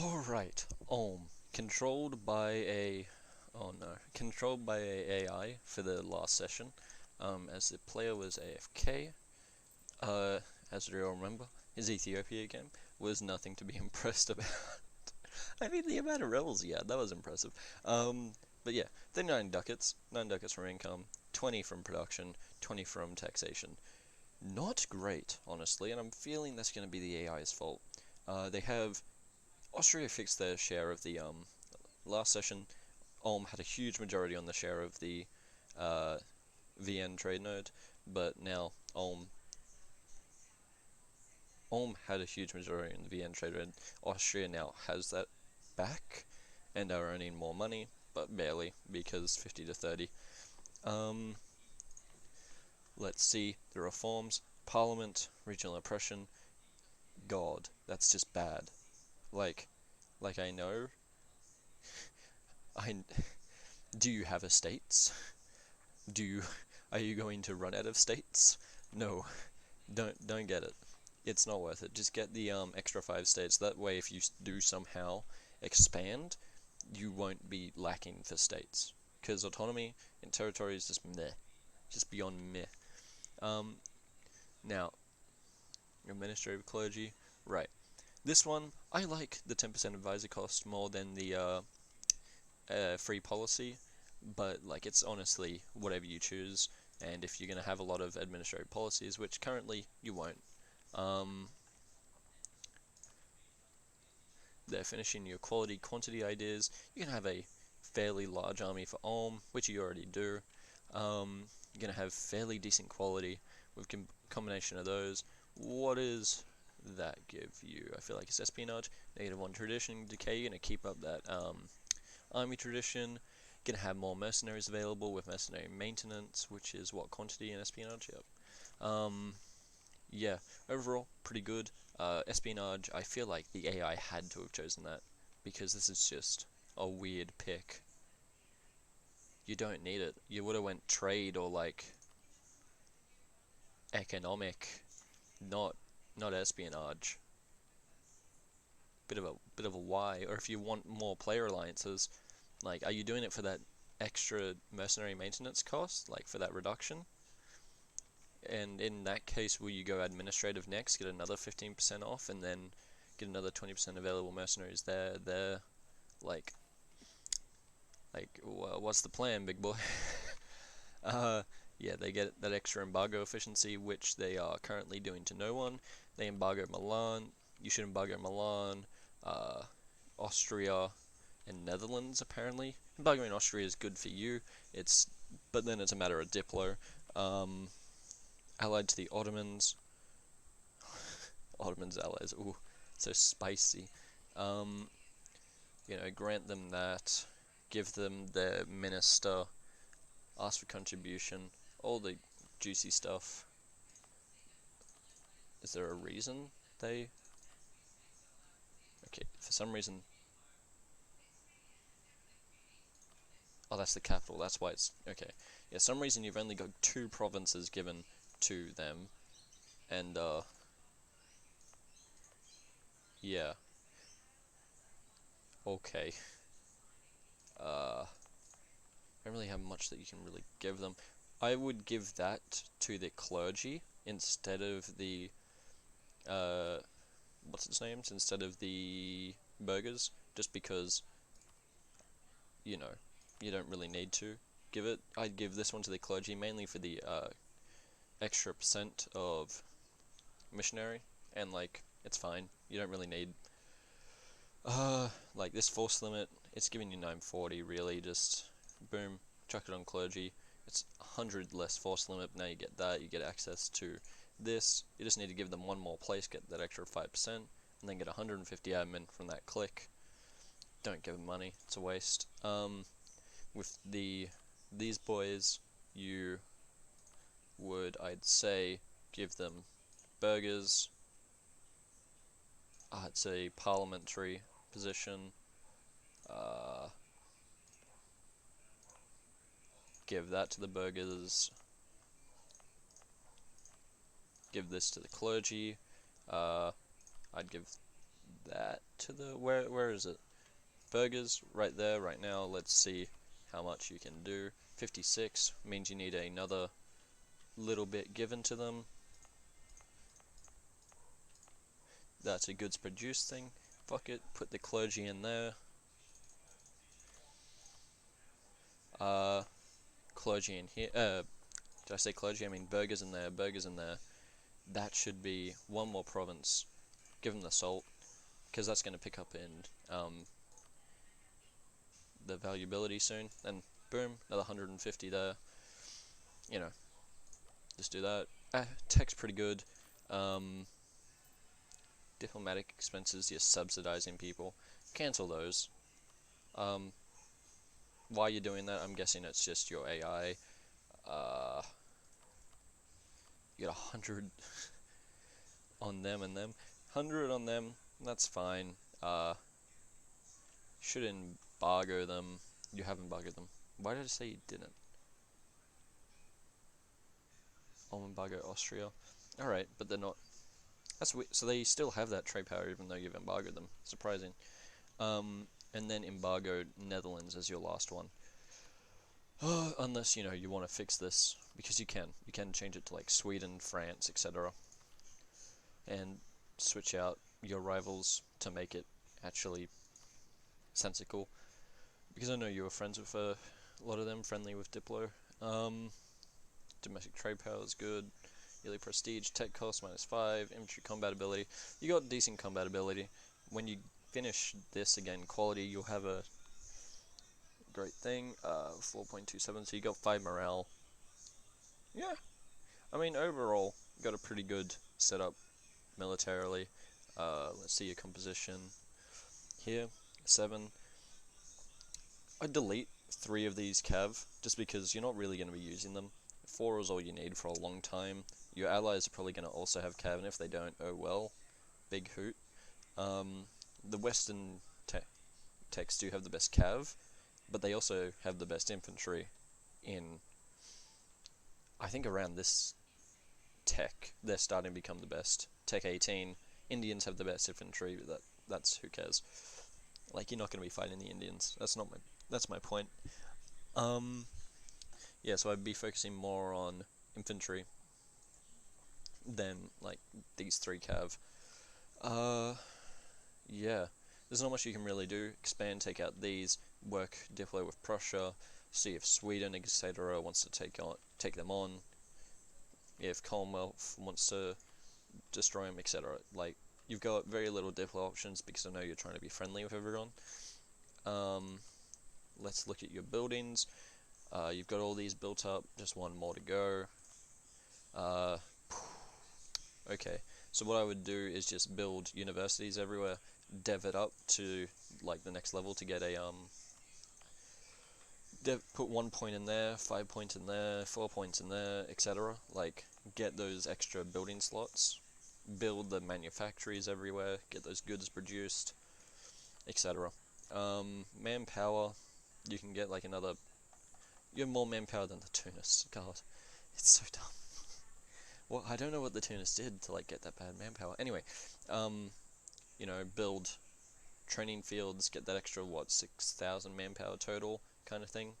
Alright, controlled by a oh no, controlled by a AI for the last session. As the player was AFK, as we all remember, his Ethiopia game was nothing to be impressed about. I mean, the amount of rebels he had, that was impressive. But yeah, the 9 ducats from income, 20 from production, 20 from taxation. Not great, honestly, and I'm feeling that's going to be the AI's fault. They have Austria fixed their share of the last session. Ulm had a huge majority on the share of the VN trade node, but now Ulm had a huge majority in the VN trade node. Austria now has that back and are earning more money, but barely because 50 to 30. Let's see the reforms. Parliament, regional oppression. God, that's just bad. Like, I know. I do you have estates? Do you are you going to run out of states? No, don't get it. It's not worth it. Just get the extra 5 states. That way, if you do somehow expand, you won't be lacking for states. Because autonomy in territory is just meh, just beyond meh. Now administrative clergy, right? This one I like the 10% advisor cost more than the free policy, but like it's honestly whatever you choose. And if you're going to have a lot of administrative policies, which currently you won't, they're finishing your quality quantity ideas. You can have a fairly large army for Ulm, which you already do. You're going to have fairly decent quality with combination of those. What does that give you? I feel like it's espionage, -1 tradition decay. You're going to keep up that army tradition. Gonna have more mercenaries available with mercenary maintenance, which is what, quantity and espionage. Yep. Yeah, overall pretty good. Espionage, I feel like the AI had to have chosen that because this is just a weird pick. You don't need it. You would have went trade or like economic, not espionage. Bit of a why. Or if you want more player alliances, like, are you doing it for that extra mercenary maintenance cost, like for that reduction? And in that case, will you go administrative next, get another 15% off, and then get another 20% available mercenaries there? Like, what's the plan, big boy? Yeah, they get that extra embargo efficiency, which they are currently doing to no one. They embargo Milan. You should embargo Milan, Austria, and Netherlands, apparently. Embargoing Austria is good for you. But then it's a matter of Diplo. Allied to the Ottomans. Ottomans allies. Ooh, so spicy. Grant them that. Give them their minister. Ask for contribution. All the juicy stuff. Is there a reason they... Okay, for some reason... Oh, that's the capital, that's why it's... Okay. Yeah, some reason you've only got 2 provinces given to them. And, yeah. Okay. Don't really have much that you can really give them. I would give that to the clergy instead of the, what's its names? Instead of the burghers, just because, you know, you don't really need to give it. I'd give this one to the clergy, mainly for the, extra percent of missionary, and, like, it's fine. You don't really need, like, this force limit, it's giving you 940, really, just, boom, chuck it on clergy. It's 100 less force limit, now you get that, you get access to this. You just need to give them one more place, get that extra 5%, and then get 150 admin from that click. Don't give them money, it's a waste. With these boys, you would, I'd say, give them burgers. I'd say parliamentary position. Give that to the burghers. Give this to the clergy. I'd give that to the where is it? Burgers right there, right now. Let's see how much you can do. 56 means you need another little bit given to them. That's a goods produced thing. Fuck it, put the clergy in there. Clergy in here. Did I say clergy? I mean burgers in there, burgers in there. That should be one more province. Give them the salt, because that's going to pick up in the valuability soon. And boom, another 150 there. You know, just do that. Tech's pretty good. Diplomatic expenses, you're subsidizing people. Cancel those. Why you're doing that, I'm guessing it's just your AI. You got 100 on them and them. 100 on them, that's fine. Should embargo them. You have embargoed them. Why did I say you didn't? I'll embargo Austria. Alright, but they're not. That's weird. So they still have that trade power even though you've embargoed them. Surprising. And then embargo Netherlands as your last one. Unless, you know, you want to fix this, because you can. You can change it to like Sweden, France, etc. And switch out your rivals to make it actually sensical. Because I know you were friends with a lot of them, friendly with Diplo. Domestic trade power is good. Yearly prestige, tech cost -5, infantry combat ability. You got decent combat ability. When you finish this again, quality, you'll have a great thing. 4.27, so you got 5 morale. Yeah, I mean overall, you got a pretty good setup militarily. Let's see your composition here. 7. I'd delete 3 of these cav just because you're not really going to be using them. 4 is all you need for a long time. Your allies are probably going to also have cav, and if they don't, oh well. Big hoot. The Western techs do have the best cav, but they also have the best infantry in, I think around this tech, they're starting to become the best. Tech 18, Indians have the best infantry, but that's who cares. Like, you're not going to be fighting the Indians. That's my point. Yeah, so I'd be focusing more on infantry than, like, these 3 cav. Yeah, there's not much you can really do. Expand, take out these, work Diplo with Prussia, see if Sweden, etc. wants to take them on, if Commonwealth wants to destroy them, etc. Like, you've got very little Diplo options because I know you're trying to be friendly with everyone. Let's look at your buildings. You've got all these built up, just one more to go. Okay, so what I would do is just build universities everywhere, dev it up to like the next level to get a put 1 point in there, 5 points in there, 4 points in there, etc. Like, get those extra building slots, build the manufactories everywhere, get those goods produced, etc. Manpower, you can get like another. You have more manpower than the Tunis. God, it's so dumb. Well, I don't know what the Tunis did to like get that bad manpower. Anyway, you know, build training fields, get that extra 6,000 manpower total kind of thing.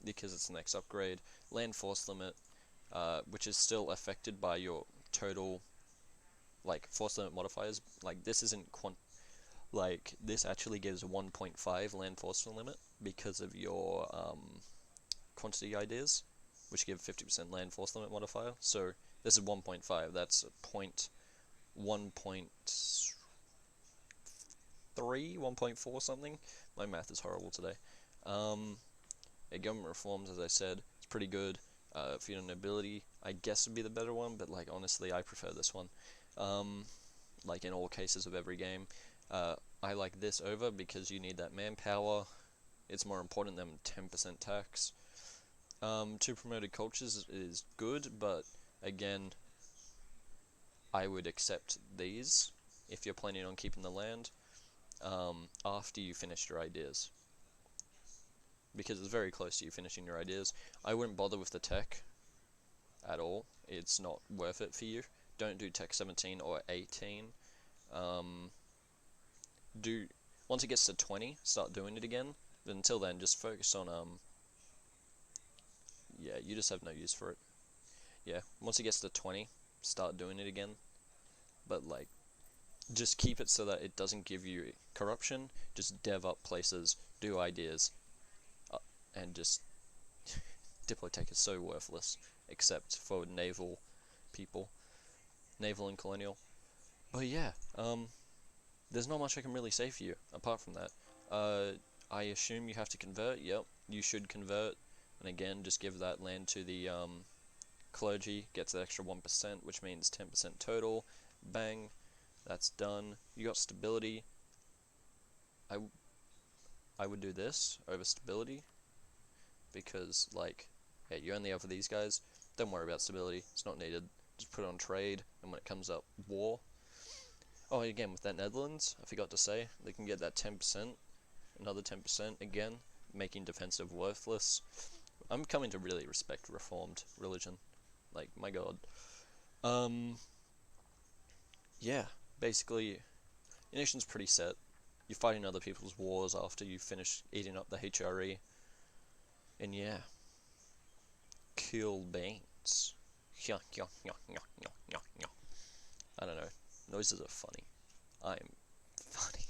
Because it's the next upgrade. Land force limit, which is still affected by your total, like, force limit modifiers. Like, this isn't like, this actually gives 1.5 land force limit because of your quantity ideas, which give 50% land force limit modifier. So this is 1.5. That's 1.3, 1.4 something. My math is horrible today. Government reforms, as I said, it's pretty good. Feudal nobility, I guess, would be the better one, but like honestly, I prefer this one. Like in all cases of every game. I like this over because you need that manpower. It's more important than 10% tax. 2 promoted cultures is good, but again, I would accept these if you're planning on keeping the land after you finished your ideas. Because it's very close to you finishing your ideas. I wouldn't bother with the tech at all. It's not worth it for you. Don't do tech 17 or 18. once it gets to 20, start doing it again. But until then, just focus on, yeah, you just have no use for it. Yeah, once it gets to 20, start doing it again. But, like, just keep it so that it doesn't give you corruption. Just dev up places, do ideas, and just Diplotech is so worthless, except for naval people, naval and colonial. But yeah, there's not much I can really say for you apart from that. I assume you have to convert. Yep, you should convert, and again, just give that land to the clergy. Gets the extra 1%, which means 10% total. Bang, that's done. You got stability. I would do this over stability because, like, yeah, you only have these guys. Don't worry about stability, it's not needed. Just put it on trade, and when it comes up, war. Oh, again, with that Netherlands, I forgot to say, they can get that 10%, another 10% again, making defensive worthless. I'm coming to really respect Reformed religion. Like, my god. Yeah, basically, your nation's pretty set. You're fighting other people's wars after you finish eating up the HRE. And yeah, kill beans. I don't know. Noises are funny. I'm funny.